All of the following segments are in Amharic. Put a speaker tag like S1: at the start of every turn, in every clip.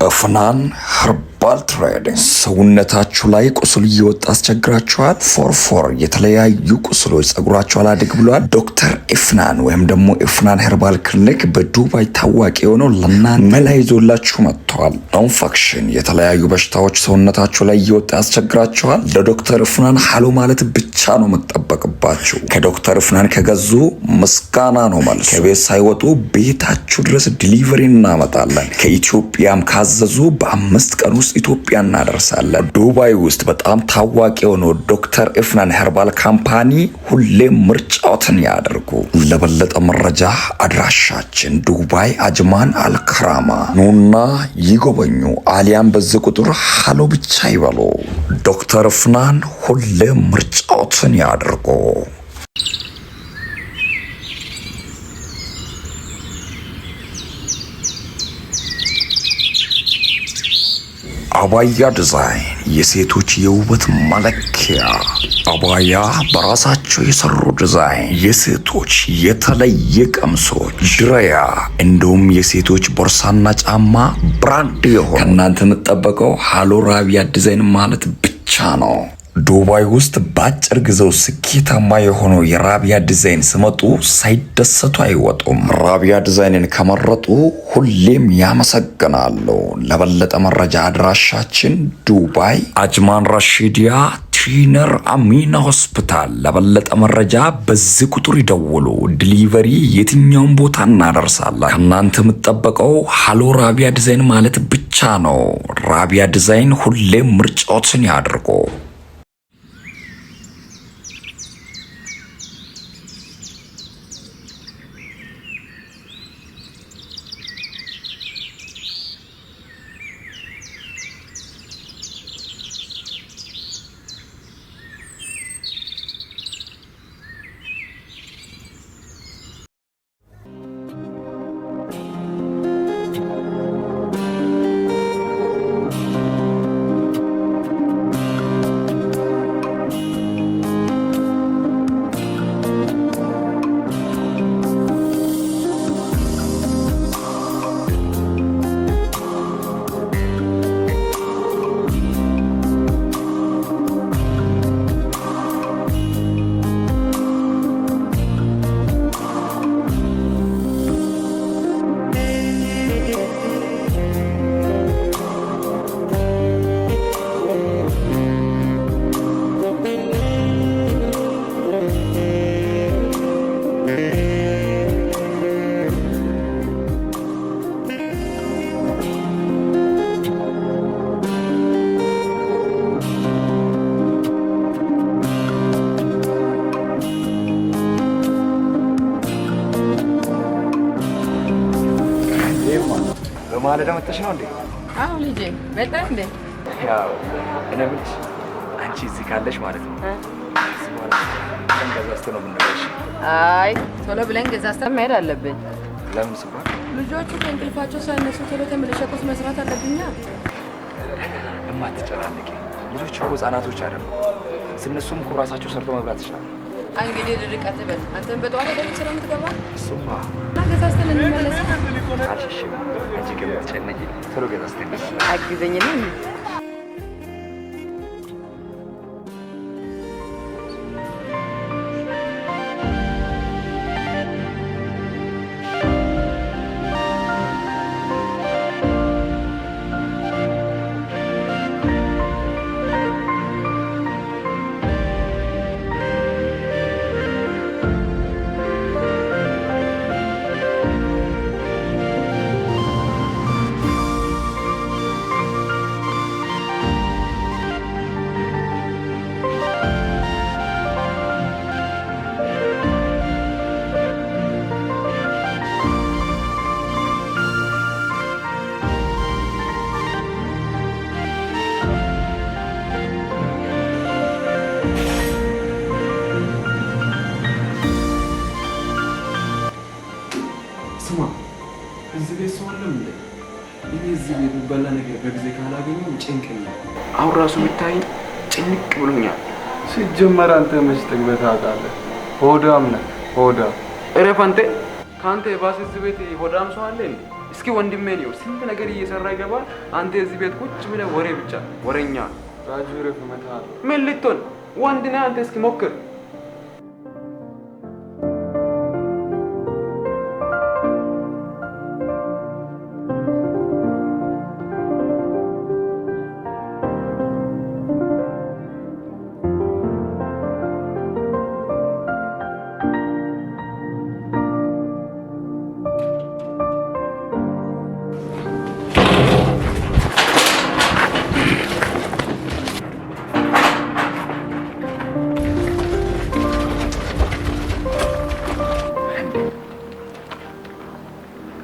S1: እፍናን ኸርባል ትሬዲንግ ሰውነታችሁ ላይ ቁስል እየወጣ አስቸግራችኋል? ፎርፎር የተለያዩ ቁስሎች ጸጉራችሁ አላድግ ብሏል? ዶክተር ኢፍናን ወይም ደግሞ ኢፍናን ኸርባል ክሊኒክ በዱባይ ታዋቂ የሆነው ለእናንተ መላ ይዞላችሁ መጥተዋል። ኢንፌክሽን የተለያዩ በሽታዎች ሰውነታችሁ ላይ እየወጣ ያስቸግራችኋል? ለዶክተር ኢፍናን ሃሎ ማለት ብቻ ነው መጠበቅባችሁ። ከዶክተር ኢፍናን ከገዙ ምስጋና ነው መልሱ። ከቤት ሳይወጡ ቤታችሁ ድረስ ዲሊቨሪ እናመጣለን። ከኢትዮጵያም ካዘዙ በ5 ቀን ውስጥ ኢትዮጵያ እናደርሳለን። ዱባይ ውስጥ በጣም ታዋቂ የሆነው ዶክተር ኢፍናን ኸርባል ካምፓኒ ሁሌም ምርጫዎትን ያደርጉ። ለበለጠ መረጃ አድራሻችን ዱባይ አጅማን አልከራማ ኑና ይጎበኙ። አሊያም በዚህ ቁጥር ሃሎ ብቻ ይበሉ። ዶክተር ኢፍናን ሁሌም ምርጫዎትን ያደርጉ። አባያ ዲዛይን የሴቶች የውበት መለኪያ። አባያ በራሳቸው የሰሩ ዲዛይን፣ የሴቶች የተለየ ቀሚሶች፣ ድረያ እንዲሁም የሴቶች ቦርሳና ጫማ ብራንድ የሆነ ከእናንተ የምጠበቀው ሃሎ ራቢያ ዲዛይን ማለት ብቻ ነው። ዱባይ ውስጥ በአጭር ጊዜው ስኬታማ የሆነው የራቢያ ዲዛይን ሲመጡ ሳይደሰቱ አይወጡም። ራቢያ ዲዛይንን ከመረጡ ሁሌም ያመሰግናሉ። ለበለጠ መረጃ አድራሻችን ዱባይ አጅማን ራሺዲያ ትሪነር አሚና ሆስፒታል። ለበለጠ መረጃ በዚህ ቁጥር ይደውሉ። ዲሊቨሪ የትኛውን ቦታ እናደርሳለን። ከእናንተ የምጠበቀው ሃሎ ራቢያ ዲዛይን ማለት ብቻ ነው። ራቢያ ዲዛይን ሁሌም ምርጫዎትን ያድርጉ።
S2: በማለዳ መጥተሽ ነው እንዴ?
S3: አዎ ልጄ በጣም እንዴ።
S2: ያው እኔ ምንሽ አንቺ እዚህ ካለሽ ማለት ነው። ገዛዝተን ነው የምንነግርሽ።
S3: አይ ቶሎ ብለን ገዛዝተን መሄድ አለብን።
S2: ለምን ሲባል
S3: ልጆቹ ከእንቅልፋቸው ሳይነሱ ቶሎ ተመልሼ ቁርስ መስራት አለብኛ።
S2: እማትጨናነቂ ልጆች እኮ ህጻናቶች አይደሉም። ሲነሱም እኮ ራሳቸው ሰርቶ መብላት ይችላል።
S3: እንግዲህ ልርቀት በል አንተም በጠዋት ወደ ስራ የምትገባ
S2: እሱማ
S3: ገዛዝተን እንመለስ።
S2: አልሽሽም አንቺ ከምትጨነቂ ቶሎ ገዛዝተን
S3: አግዘኝ ነኝ።
S4: እዚህ ቤት ሰው አለ እንዴ? እኔ እዚህ ቤት በላ ነገር በጊዜ ካላገኘው ጭንቀኛል።
S2: አሁን ራሱ ብታይ ጭንቅ ብሎኛል።
S4: ሲጀመር አንተ መች ጠግበህ ታውቃለህ? ሆዳም ነህ ሆዳም።
S2: እረፍ አንተ። ካንተ የባሰ እዚህ ቤት ሆዳም ሰው አለ እንዴ?
S4: እስኪ ወንድሜ ነው ስንት ነገር እየሰራ ይገባል። አንተ እዚህ ቤት ቁጭ ብለህ ወሬ ብቻ ወሬኛ
S2: ራጁ ረፍመታ
S4: ምን ልትሆን ወንድ ነህ አንተ? እስኪ ሞክር።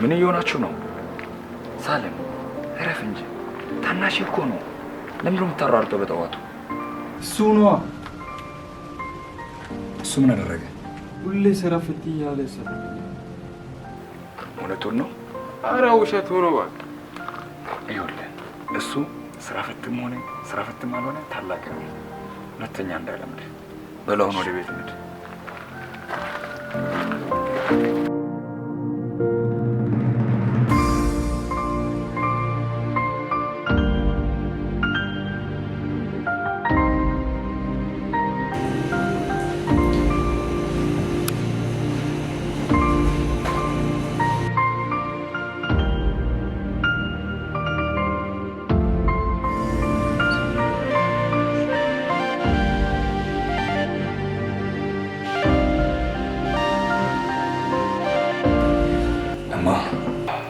S2: ምን እየሆናችሁ ነው? ሳለም እረፍ እንጂ ታናሽ እኮ ነው። ለምንድነው የምታሯሩጠው በጠዋቱ?
S4: እሱ ነው።
S2: እሱ ምን አደረገ?
S4: ሁሌ ስራ ፍት እያለ ሰራ።
S2: እውነቱን ነው?
S4: ኧረ ውሸቱ ነው። እባክህ
S2: ይኸውልህ እሱ ስራ ፍትም ሆነ ስራ ፍትም አልሆነ ታላቅ ነው። ሁለተኛ እንዳይለምድ በለው። አሁን ወደ ቤት ሂድ።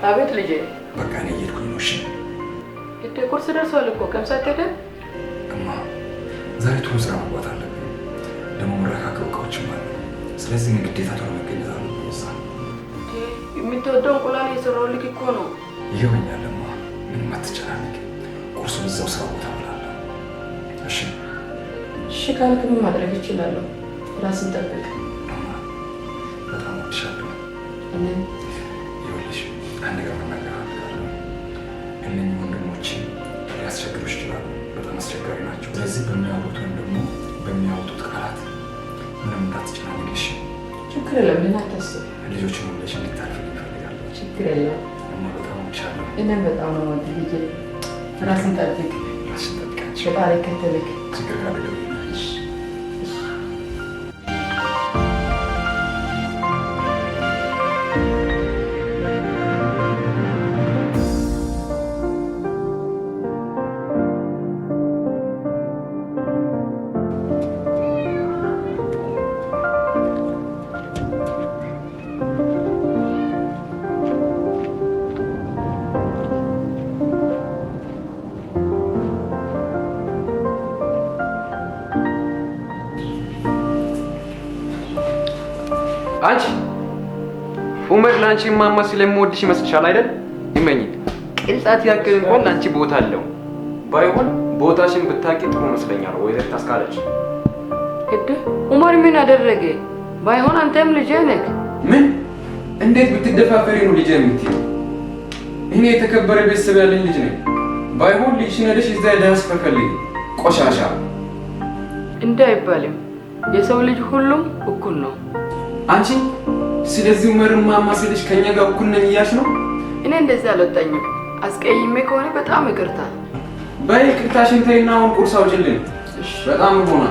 S3: አቤት ልጄ።
S1: በቃ እኔ እየሄድኩኝ ነው። እሺ
S3: እቴ ቁርስ ደርሷል እኮ ከምሳት ሄደ።
S1: እማ ዛሬ ቶሎ ስራ መግባት አለብኝ። ደግሞ መረካከብ እቃዎችም አሉ። ስለዚህ እኔ ግዴታ ቶሎ መገኘት አለብኝ። እዛ
S3: የምትወደው እንቁላል እየሰራሁልህ እኮ ነው።
S1: ይገባኛል እማ፣ ምንም አትጨናነቂ። ቁርሱን እዛው ስራ ቦታ እበላለሁ። እሺ
S3: እሺ ካልክ ምን ማድረግ እችላለሁ? ራስን ጠብቅ።
S1: እማ በጣም እወድሻለሁ። ይኸውልሽ አንድ ነገር መናገር እፈልጋለሁ። እነኝህ ወንድሞቼ ሊያስቸግሩሽ ይችላሉ። በጣም አስቸጋሪ ናቸው። ስለዚህ በሚያወሩት ወይም ደግሞ በሚያወጡት ቃላት ምንም እንዳትጨናነቂ እሺ?
S3: ችግር የለም። ምን አታስብ።
S1: ልጆችን ወልደሽ እንድታርፊ እፈልጋለሁ።
S3: ችግር የለም።
S1: እማ በጣም እወድሻለሁ።
S3: እኔም በጣም ነው የምወድህ ልጄ። ራስን ጠብቅ።
S1: ራስሽን ጠብቂ አንቺ።
S3: ፈጣሪ ይከተልህ።
S1: ችግር ካለ ደውይልኝ።
S4: አንቺ ኡመር ላንቺ ማማ ስለምወድሽ ይመስልሻል አይደል? ይመኝ ቅንጣት ያክል እንኳን ላንቺ ቦታ አለው። ባይሆን ቦታሽን ብታቂ ጥሩ መስለኛል። ወይዘር ታስካለች
S3: እድ ኡመር ምን አደረገ? ባይሆን አንተም ልጄ ነህ።
S4: ምን እንዴት ብትደፋፈሪ ነው ልጄ የምትይው? እኔ የተከበረ ቤተሰብ ያለኝ ልጅ ነኝ። ባይሆን ልጅሽን ሄደሽ እዛ ዳያስፈከልኝ ቆሻሻ
S3: እንዳይባልም የሰው ልጅ ሁሉም እኩል ነው።
S4: አንቺ ስለዚህ ኡመርን ማማ ስለሽ ከኛ ጋር እኩል ነኝ እያልሽ ነው?
S3: እኔ እንደዚህ አልወጣኝም። አስቀይሜ ከሆነ በጣም ይቅርታ።
S4: በይ ይቅርታሽን ተይና አሁን ቁርስ አውጪልኝ። በጣም ሆና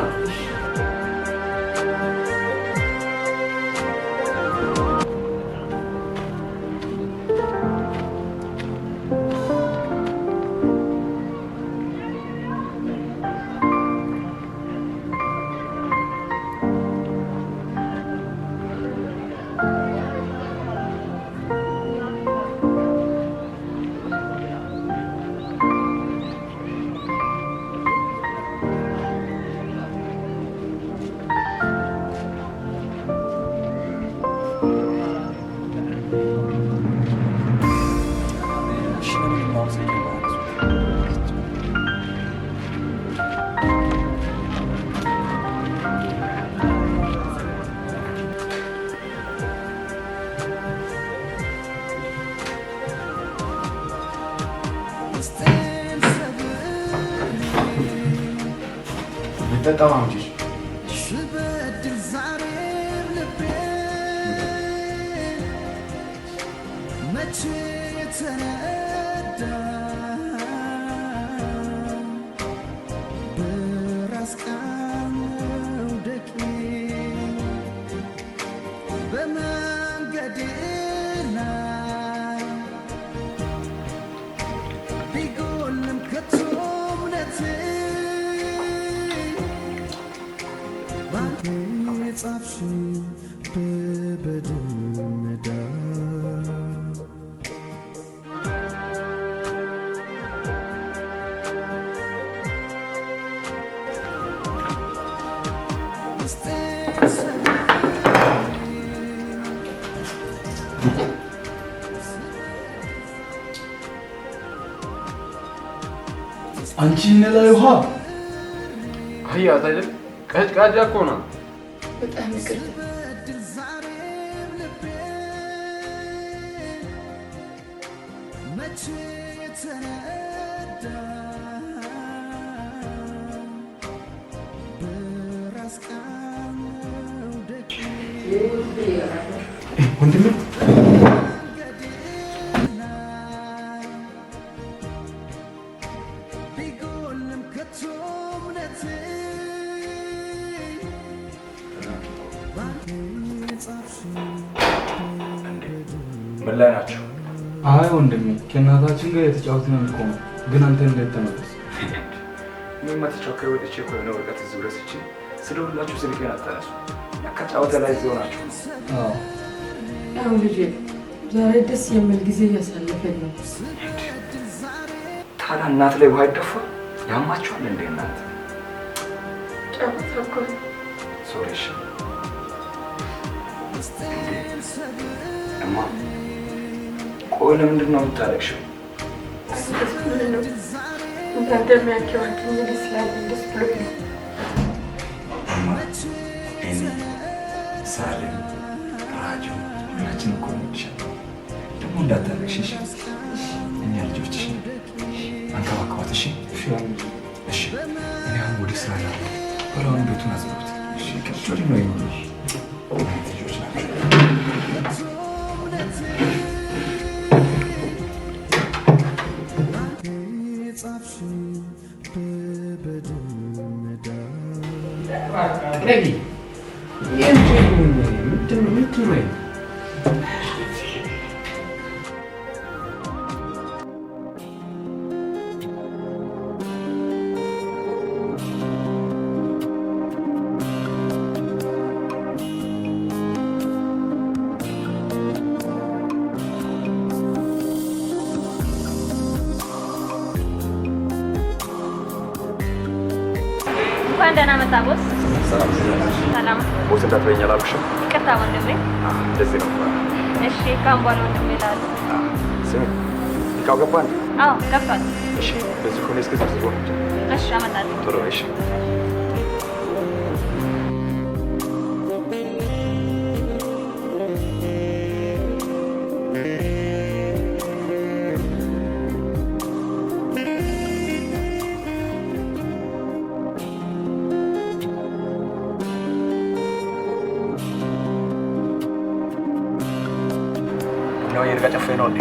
S4: በጣም አምጪሽ
S5: አንቺ ላይ ውሃ
S4: አያት አይደል? ቀጭቃጫ እኮ ነው።
S3: በጣም ይቅርታ።
S5: ወንድሜ
S2: ምን ላይ ናቸው?
S5: አይ ወንድሜ ከእናታችን ጋር የተጫወትን እኮ ነው። ግን አንተ እንዴት ተመለስ?
S2: እኔማ ተቸግሬ ወጥቼ እኮ የሆነ ወረቀት እዚህ ረስቼ ስለሁላችሁ ስልኬን አታነሱ። ያካ ጨዋታ ላይ እዚሁ ናችሁ።
S5: አዎ
S3: አሁን ልጄ ዛሬ ደስ የሚል ጊዜ እያሳለፈን ነው።
S2: ታዲያ እናት ላይ ውሃ ይደፋ? ያማችኋል እንዴ እናት?
S3: ጨዋታ እኮ
S2: ሶሪ እሺ። እማ ቆይ ለምንድን ነው የምታለቅሽው?
S3: እናንተ የሚያኪዋችሁ ነገር ስላለ ደስ ብሎኝ ነው።
S2: እማ እኔ ሳሌም ራጁ ሁላችን እኮ እንወድሻለን። ደግሞ እንዳታለቅሽ እሺ? እኛ ልጆችሽ አንከባከባት እሺ? እሺ እኔ አሁን ወደ ስራ ያለ በላውን ቤቱን አጽዱት እሺ? ከፍቶሪ ነው ይሆናል ልጆች ናቸው።
S6: እንኳን ደህና መጣ ቦስ። ሰላም
S2: ቦስ እንዳትበይኝ አላልኩሽም?
S6: ይቅርታ ወንድሜ።
S2: እንደዚህ ነው።
S6: እሺ ካሁን በኋላ ወንድሜ እላለሁ።
S2: ስሚ እቃው ገባ እንዴ?
S6: አዎ ገብቷል።
S2: እሺ እንደዚህ ሆነ እስከ ዘርዝሮ ነው።
S6: እሺ አመጣለሁ።
S2: ቶሎ እሺ። ነው የርጋ ጨፌ ነው እንዴ?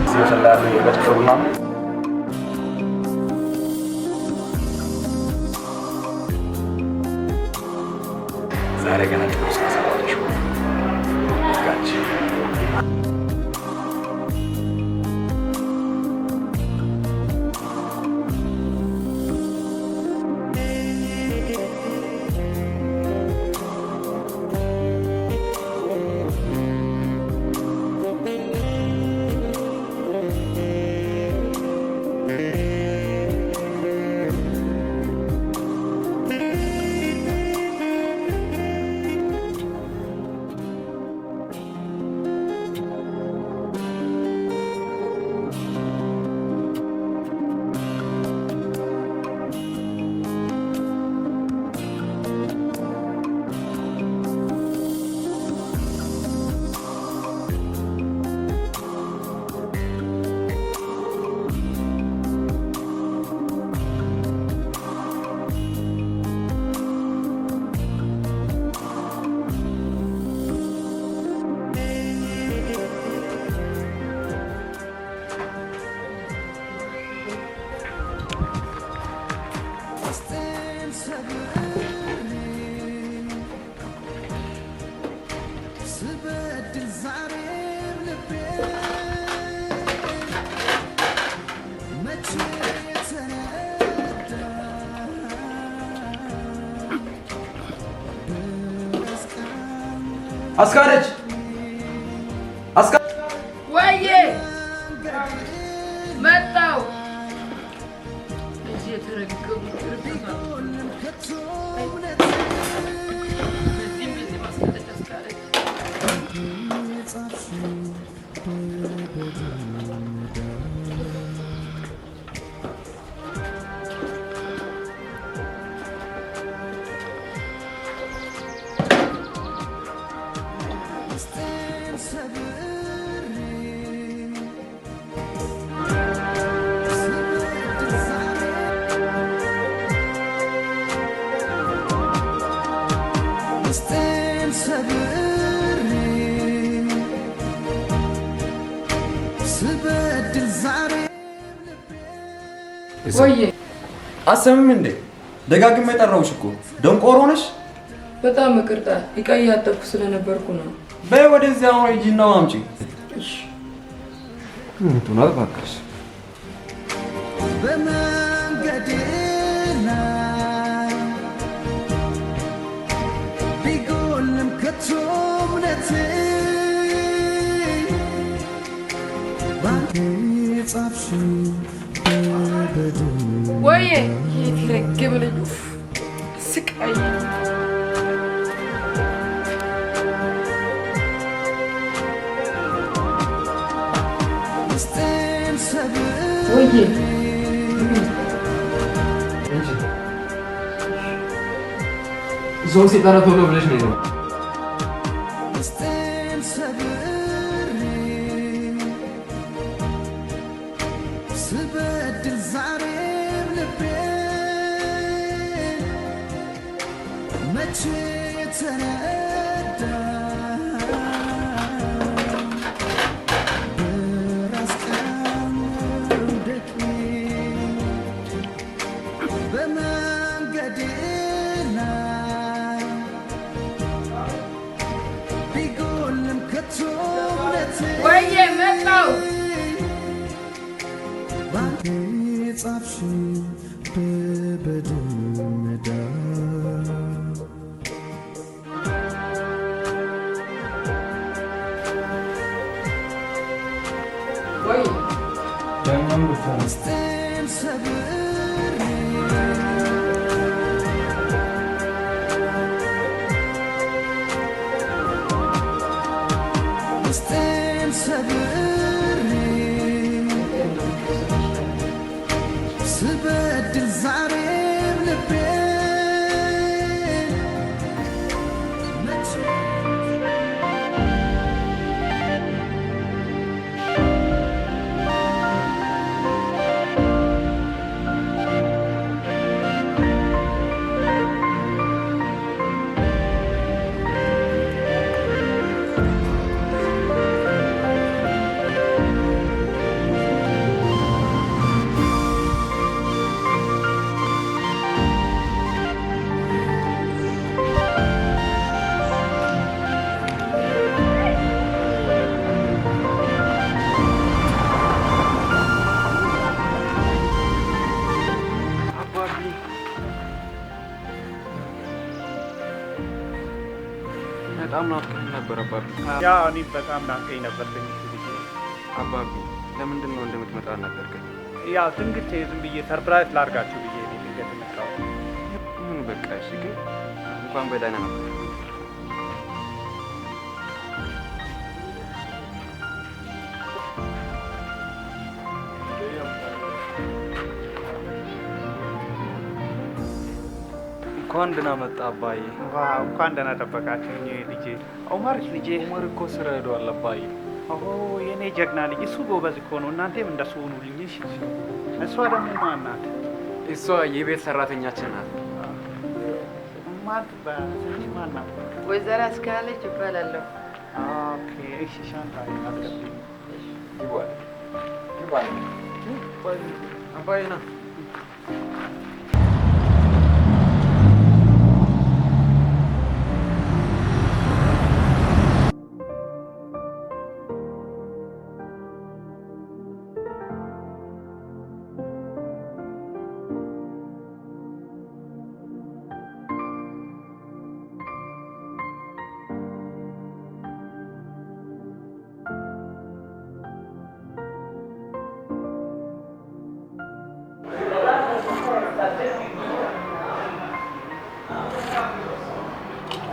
S2: እዚህ ፈላሉ የርጋ ጨፌ ቡና ነው። ዛሬ ገና ጥሩ ሳሳባችሁ ጋች
S4: አስካለች
S3: ወይዬ መጣው እዚህ የተረገሙ ወይዬ
S4: አሰምም እንዴ ደጋግሜ ጠራውሽ እኮ ደንቆሮ ነሽ።
S3: በጣም ይቅርታ እቃ እያጠብኩ ስለነበርኩ ነው።
S4: በይ ወደዚያ አሁን ሂጂና አምጪ። እሺ እንቱናት ባክሽ
S7: በመንገድና ቢጎልም ከቶ እምነቴ ባንቺ ጻፍሽው
S3: ወይዬ የተረገመ ልጅ ስቃይ ወይዬ
S4: ሰው ሲጠራ ቶሎ ብለሽ ነው
S7: ስበድል ዛሬም ልቤ መቼ የተነዳ በራስ ቀን ደቂ በመንገዴ ላይ ቢጎልም ከቶ እምነቴ
S3: ወይዬ መጣሁ
S7: ጻፍሽው በበድን ሜዳ
S3: ወይ
S5: ዳኛም ብቻ
S7: ስቴን ሰብሬ ስቴን ሰብሬ ስበድል ዛሬም ልቤ
S4: በጣም ናፍቀኝ ነበር አባቢ።
S8: ያው እኔም በጣም ናፍቀኝ ነበር ትንሽ ጊዜ።
S4: አባቢ ለምንድን ነው እንደምትመጣ አልነገርከኝ?
S8: ያው ድንገት ዝም ብዬ ሰርፕራይዝ ላድርጋችሁ ብዬ እኔ ድንገት መጣሁ።
S4: ምን በቃ እሺ፣ ግን እንኳን በደህና ነበር።
S2: እንኳን ደህና መጣ አባዬ።
S8: እንኳን ደህና ጠበቃችሁኝ ልጄ። ኦማርስ ልጄ።
S2: ኡመር እኮ ስራ ሄዷል አባዬ።
S8: ኦሆ የኔ ጀግና ልጅ፣ እሱ ጎበዝ እኮ ነው። እናንተም እንደሱ ሁኑልኝ እሺ። እሷ ደግሞ ማን ናት?
S4: እሷ የቤት ሰራተኛችን ናት።
S8: ማን ናት?
S3: ወይዘሮ አስካለች እባላለሁ።
S8: ኦኬ እሺ። ሻንታ አስገቢ።
S2: ይባል ይባል
S4: አባዬ ና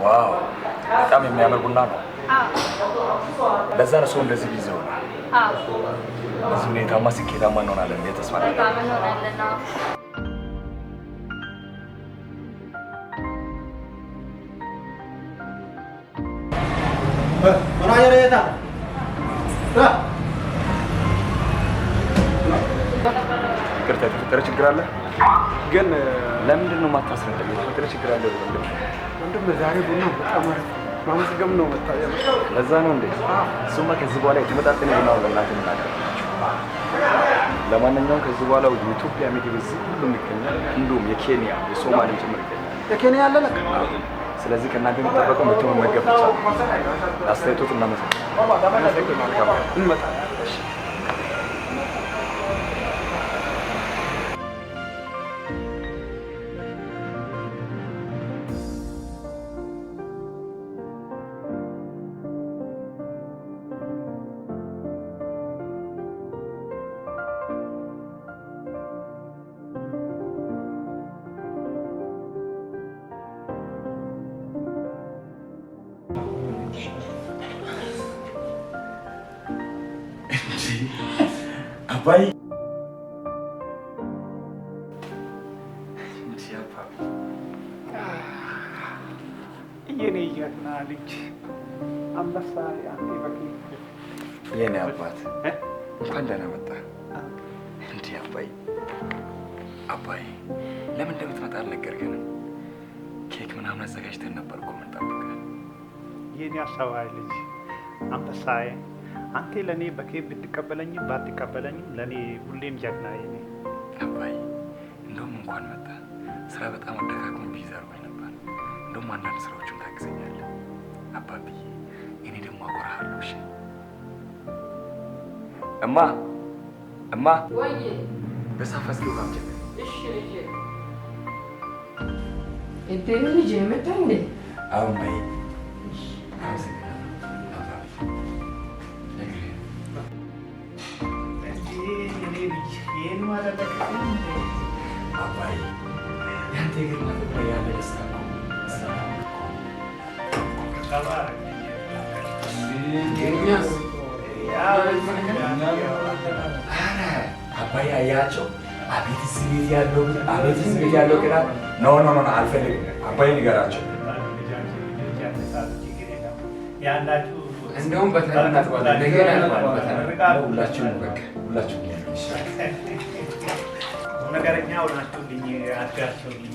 S2: ዋው በጣም የሚያምር ቡና ነው። ለዛ ነው ሰው እንደዚህ ቢዚ ሆነ። በዚህ ሁኔታማ ስኬታማ እንሆናለን ብዬ ተስፋ አደርጋለሁ። ይቅርታ፣ የተፈጠረ ችግር አለ?
S4: ግን
S2: ለምንድን ነው የማታስረዳኝ? የተፈጠረ ችግር አለ ወንድም?
S8: ወንድም ዛሬ ቡና በጣም ማመስገም ነው መታየ።
S2: ለዛ ነው እንዴ? እሱማ ከዚህ በኋላ የተመጣጠነ ቡና ለእናትህ እናቀርብላችሁ። ለማንኛውም ከዚህ በኋላ የኢትዮጵያ ምግብ እዚህ ሁሉም ይገኛል። እንዲሁም የኬንያ የሶማሌ ጭምር ይገኛል። የኬንያ አለ ለካ። ስለዚህ ከእናንተ የሚጠበቀው መቶ መመገብ ብቻ ነው። አስተያየቶት እናመሰግናለን። እንመጣለን።
S9: አባይ
S8: የኔ ጀግና ልጅ አንበሳ አንተ በቂ
S2: የኔ አባት እንኳን ደህና መጣ። እንዴ አባይ ለምን እንደምትመጣ አልነገርከንም? ኬክ ምናምን አዘጋጅተን ነበር እኮ የምንጠብቅህ።
S8: የኔ አስተዋይ ልጅ አንበሳዬ አንተ ለኔ በኬክ ብትቀበለኝም ባትቀበለኝም ለኔ ሁሌም ጀግናዬ ነህ።
S2: አባይ እንደውም እንኳን መጣ። ስራ በጣም አደካክሞኝ ቢዚ አድርጎኝ ነበር። እንደውም አንዳንድ ስራዎችን ታግዘኛለህ አባብዬ። እኔ ደግሞ አኮራሃለሁ። እሺ እማ
S3: ወይ
S2: በሳፋስ ነው ካምጀ
S3: እሺ ልጄ እንዴት ልጄ መጣ እንዴ?
S2: አዎ ማይ አባይ ያንተ ግን ለፍቅር ያለ ደስታ ነው። አባይ አያቸው። አቤት ስሜት ያለው ቅናት ኖ አልፈልግም። አባይ ንገራቸው።
S4: እንደውም በተረናት ባለ ነገር
S2: ሁላችሁም በቃ ሁላችሁም
S8: ነገረኛ ሆናችሁልኝ አድጋችሁልኝ።